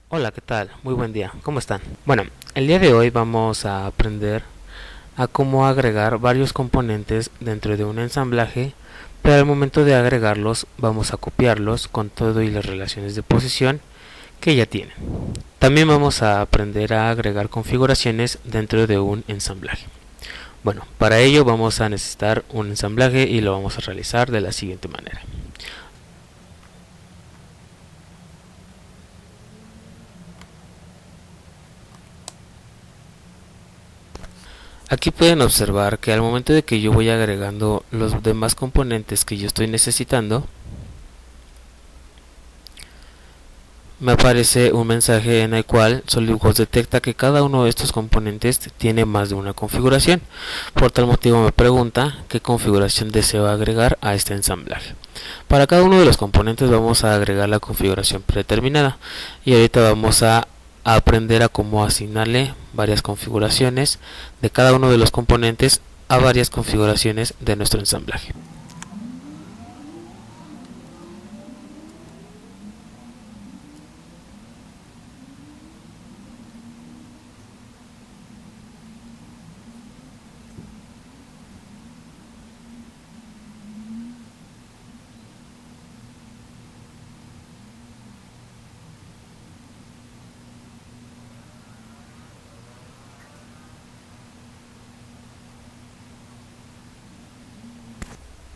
Hola, ¿qué tal? Muy buen día. ¿Cómo están? Bueno, el día de hoy vamos a aprender a cómo agregar varios componentes dentro de un ensamblaje, pero al momento de agregarlos vamos a copiarlos con todo y las relaciones de posición que ya tienen. También vamos a aprender a agregar configuraciones dentro de un ensamblaje. Bueno, para ello vamos a necesitar un ensamblaje y lo vamos a realizar de la siguiente manera. Aquí pueden observar que al momento de que yo voy agregando los demás componentes que yo estoy necesitando, me aparece un mensaje en el cual SolidWorks detecta que cada uno de estos componentes tiene más de una configuración. Por tal motivo me pregunta qué configuración deseo agregar a este ensamblaje. Para cada uno de los componentes vamos a agregar la configuración predeterminada y ahorita vamos a aprender a cómo asignarle varias configuraciones de cada uno de los componentes a varias configuraciones de nuestro ensamblaje.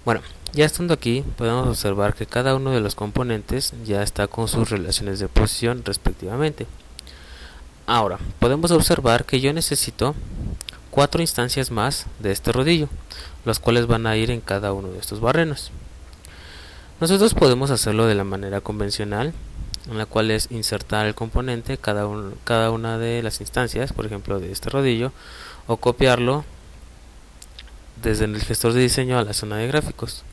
Bueno, ya estando aquí podemos observar que cada uno de los componentes ya está con sus relaciones de posición respectivamente. Ahora, podemos observar que yo necesito 4 instancias más de este rodillo, los cuales van a ir en cada uno de estos barrenos. Nosotros podemos hacerlo de la manera convencional, en la cual es insertar el componente cada una de las instancias, por ejemplo de este rodillo, o copiarlo desde el gestor de diseño a la zona de gráficos.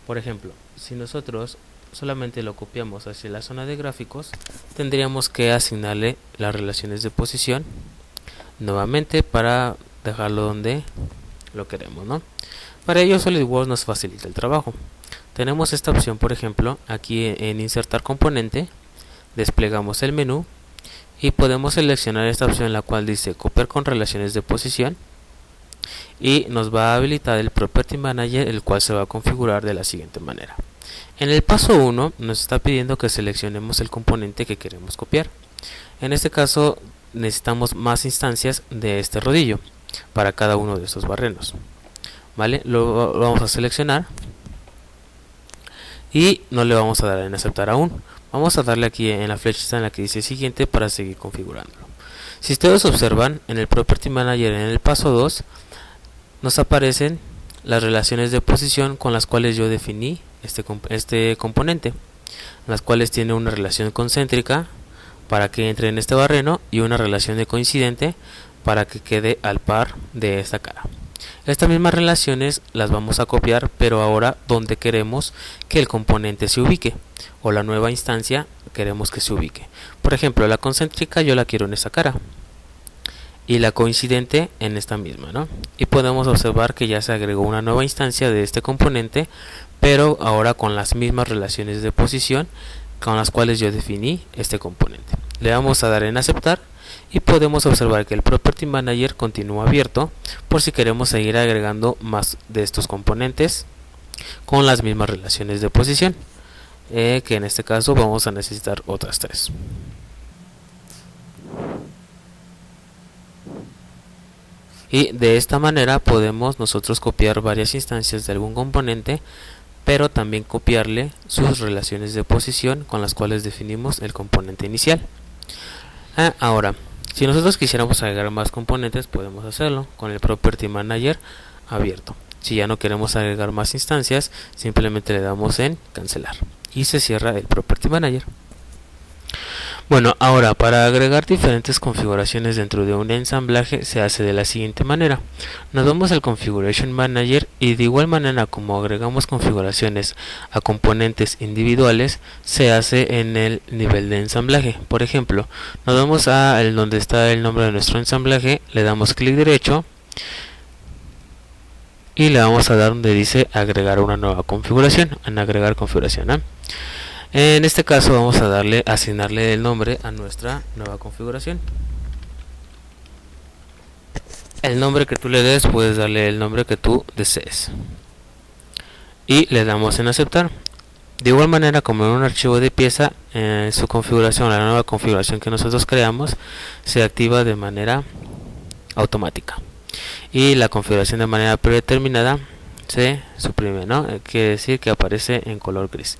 Por ejemplo, si nosotros solamente lo copiamos hacia la zona de gráficos, tendríamos que asignarle las relaciones de posición nuevamente para dejarlo donde lo queremos, ¿no? Para ello SolidWorks nos facilita el trabajo. Tenemos esta opción, por ejemplo, aquí en insertar componente, desplegamos el menú y podemos seleccionar esta opción en la cual dice copiar con relaciones de posición y nos va a habilitar el Property Manager, el cual se va a configurar de la siguiente manera. En el paso 1 nos está pidiendo que seleccionemos el componente que queremos copiar. En este caso necesitamos más instancias de este rodillo para cada uno de estos barrenos. ¿Vale? Lo vamos a seleccionar y no le vamos a dar en aceptar aún. Vamos a darle aquí en la flechita en la que dice siguiente para seguir configurándolo. Si ustedes observan en el Property Manager en el paso 2 nos aparecen las relaciones de posición con las cuales yo definí este componente, las cuales tiene una relación concéntrica para que entre en este barreno y una relación de coincidente para que quede al par de esta cara. Estas mismas relaciones las vamos a copiar, pero ahora donde queremos que el componente se ubique o la nueva instancia queremos que se ubique. Por ejemplo, la concéntrica yo la quiero en esta cara y la coincidente en esta misma, ¿no? Y podemos observar que ya se agregó una nueva instancia de este componente, pero ahora con las mismas relaciones de posición con las cuales yo definí este componente. Le vamos a dar en aceptar y podemos observar que el Property Manager continúa abierto por si queremos seguir agregando más de estos componentes con las mismas relaciones de posición, que en este caso vamos a necesitar otras 3. Y de esta manera podemos nosotros copiar varias instancias de algún componente, pero también copiarle sus relaciones de posición con las cuales definimos el componente inicial. Ahora, si nosotros quisiéramos agregar más componentes, podemos hacerlo con el Property Manager abierto. Si ya no queremos agregar más instancias, simplemente le damos en cancelar y se cierra el Property Manager. Bueno, ahora para agregar diferentes configuraciones dentro de un ensamblaje se hace de la siguiente manera. Nos vamos al Configuration Manager y de igual manera como agregamos configuraciones a componentes individuales, se hace en el nivel de ensamblaje. Por ejemplo, nos vamos a donde está el nombre de nuestro ensamblaje, le damos clic derecho y le vamos a dar donde dice agregar una nueva configuración, en agregar configuración, ¿eh? En este caso vamos a asignarle el nombre a nuestra nueva configuración. El nombre que tú le des, puedes darle el nombre que tú desees. Y le damos en aceptar. De igual manera, como en un archivo de pieza, su configuración, la nueva configuración que nosotros creamos, se activa de manera automática. Y la configuración de manera predeterminada se suprime, ¿no? Quiere decir que aparece en color gris.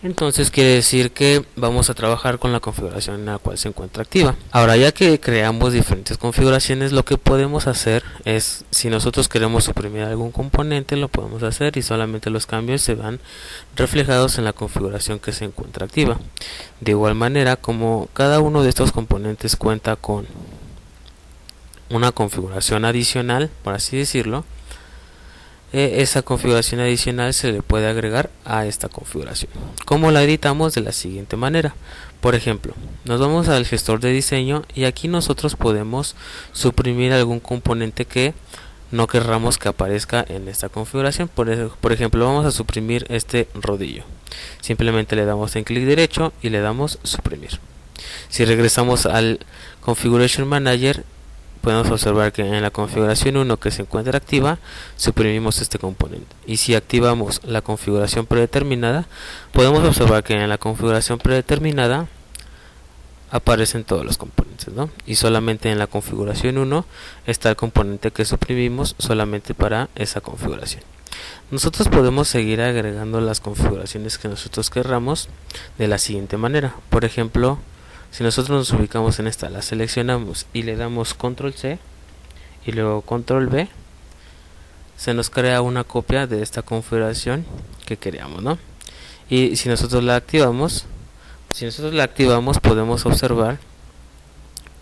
Entonces quiere decir que vamos a trabajar con la configuración en la cual se encuentra activa. Ahora, ya que creamos diferentes configuraciones, lo que podemos hacer es, si nosotros queremos suprimir algún componente, lo podemos hacer y solamente los cambios se van reflejados en la configuración que se encuentra activa. De igual manera, como cada uno de estos componentes cuenta con una configuración adicional, por así decirlo, esa configuración adicional se le puede agregar a esta configuración. ¿Cómo la editamos? De la siguiente manera. Por ejemplo, nos vamos al gestor de diseño y aquí nosotros podemos suprimir algún componente que no querramos que aparezca en esta configuración. Por ejemplo, vamos a suprimir este rodillo. Simplemente le damos en clic derecho y le damos suprimir. Si regresamos al Configuration Manager, podemos observar que en la configuración 1 que se encuentra activa, suprimimos este componente. Y si activamos la configuración predeterminada, podemos observar que en la configuración predeterminada aparecen todos los componentes, ¿no? Y solamente en la configuración 1 está el componente que suprimimos solamente para esa configuración. Nosotros podemos seguir agregando las configuraciones que nosotros querramos de la siguiente manera. Por ejemplo, si nosotros nos ubicamos en esta, la seleccionamos y le damos control C y luego control V, se nos crea una copia de esta configuración que queríamos, ¿no? Y si nosotros la activamos, podemos observar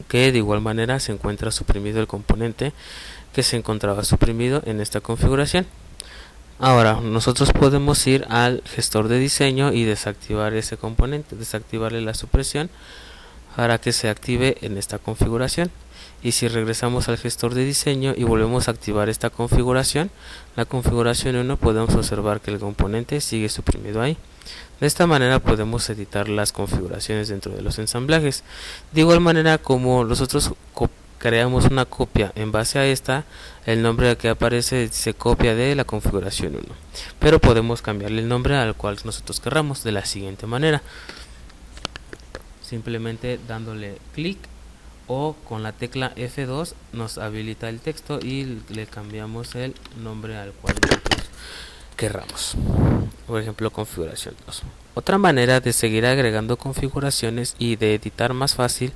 que de igual manera se encuentra suprimido el componente que se encontraba suprimido en esta configuración. Ahora nosotros podemos ir al gestor de diseño y desactivar ese componente, desactivarle la supresión para que se active en esta configuración. Y si regresamos al gestor de diseño y volvemos a activar esta configuración, la configuración 1, podemos observar que el componente sigue suprimido ahí. De esta manera podemos editar las configuraciones dentro de los ensamblajes. De igual manera, como nosotros creamos una copia en base a esta, el nombre que aparece se copia de la configuración 1, pero podemos cambiarle el nombre al cual nosotros querramos de la siguiente manera. Simplemente dándole clic o con la tecla F2 nos habilita el texto y le cambiamos el nombre al cual nosotros querramos. Por ejemplo, configuración 2. Otra manera de seguir agregando configuraciones y de editar más fácil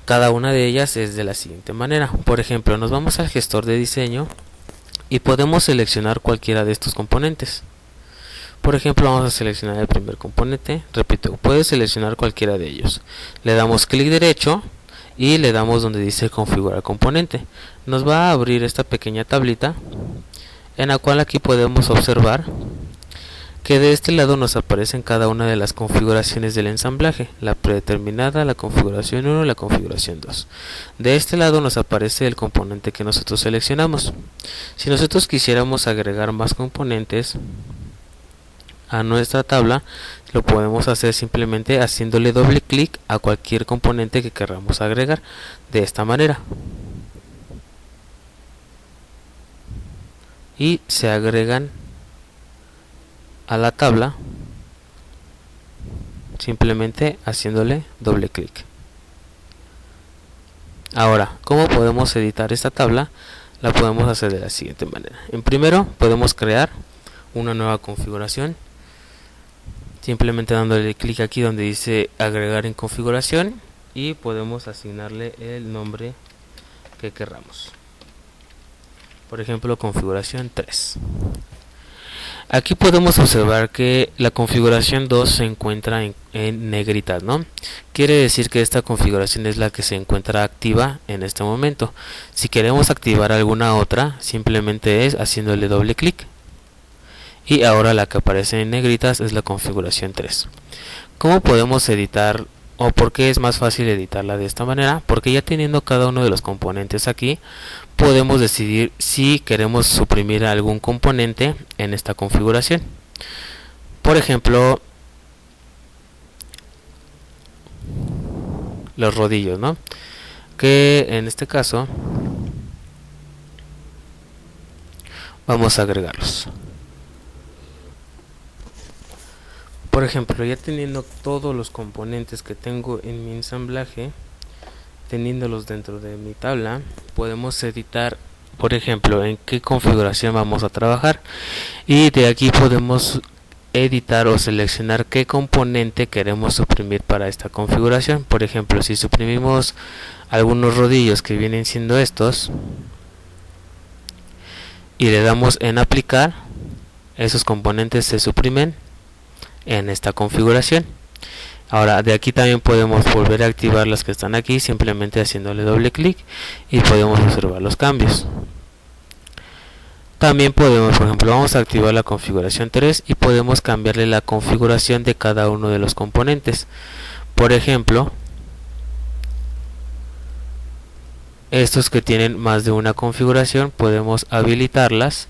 cada una de ellas es de la siguiente manera. Por ejemplo, nos vamos al gestor de diseño y podemos seleccionar cualquiera de estos componentes. Por ejemplo, vamos a seleccionar el primer componente. Repito, puedes seleccionar cualquiera de ellos. Le damos clic derecho y le damos donde dice configurar componente. Nos va a abrir esta pequeña tablita en la cual aquí podemos observar que de este lado nos aparecen cada una de las configuraciones del ensamblaje, la predeterminada, la configuración 1 y la configuración 2. De este lado nos aparece el componente que nosotros seleccionamos. Si nosotros quisiéramos agregar más componentes a nuestra tabla, lo podemos hacer simplemente haciéndole doble clic a cualquier componente que queramos agregar de esta manera y se agregan a la tabla simplemente haciéndole doble clic. Ahora, ¿cómo podemos editar esta tabla? La podemos hacer de la siguiente manera. En primero, podemos crear una nueva configuración simplemente dándole clic aquí donde dice agregar en configuración y podemos asignarle el nombre que querramos. Por ejemplo, configuración 3. Aquí podemos observar que la configuración 2 se encuentra en negritas, ¿no? Quiere decir que esta configuración es la que se encuentra activa en este momento. Si queremos activar alguna otra, simplemente es haciéndole doble clic. Y ahora la que aparece en negritas es la configuración 3. ¿Cómo podemos editar o por qué es más fácil editarla de esta manera? Porque ya teniendo cada uno de los componentes aquí, podemos decidir si queremos suprimir algún componente en esta configuración. Por ejemplo, los rodillos, ¿no? Que en este caso vamos a agregarlos. Por ejemplo, ya teniendo todos los componentes que tengo en mi ensamblaje, teniéndolos dentro de mi tabla, podemos editar, por ejemplo, en qué configuración vamos a trabajar, y de aquí podemos editar o seleccionar qué componente queremos suprimir para esta configuración. Por ejemplo, si suprimimos algunos rodillos que vienen siendo estos y le damos en aplicar, esos componentes se suprimen en esta configuración. Ahora de aquí también podemos volver a activar las que están aquí simplemente haciéndole doble clic y podemos observar los cambios. También podemos, por ejemplo, vamos a activar la configuración 3 y podemos cambiarle la configuración de cada uno de los componentes. Por ejemplo, estos que tienen más de una configuración podemos habilitarlas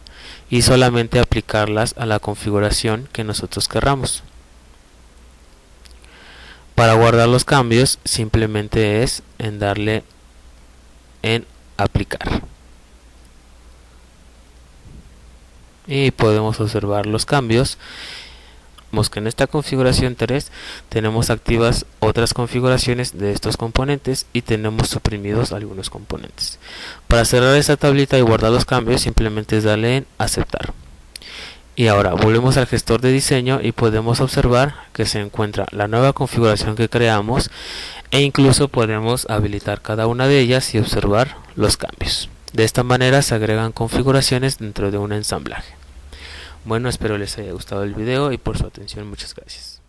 y solamente aplicarlas a la configuración que nosotros querramos. Para guardar los cambios simplemente es en darle en aplicar y podemos observar los cambios. Vemos que en esta configuración 3 tenemos activas otras configuraciones de estos componentes y tenemos suprimidos algunos componentes. Para cerrar esta tablita y guardar los cambios simplemente es darle en aceptar. Y ahora volvemos al gestor de diseño y podemos observar que se encuentra la nueva configuración que creamos e incluso podemos habilitar cada una de ellas y observar los cambios. De esta manera se agregan configuraciones dentro de un ensamblaje. Bueno, espero les haya gustado el video y por su atención muchas gracias.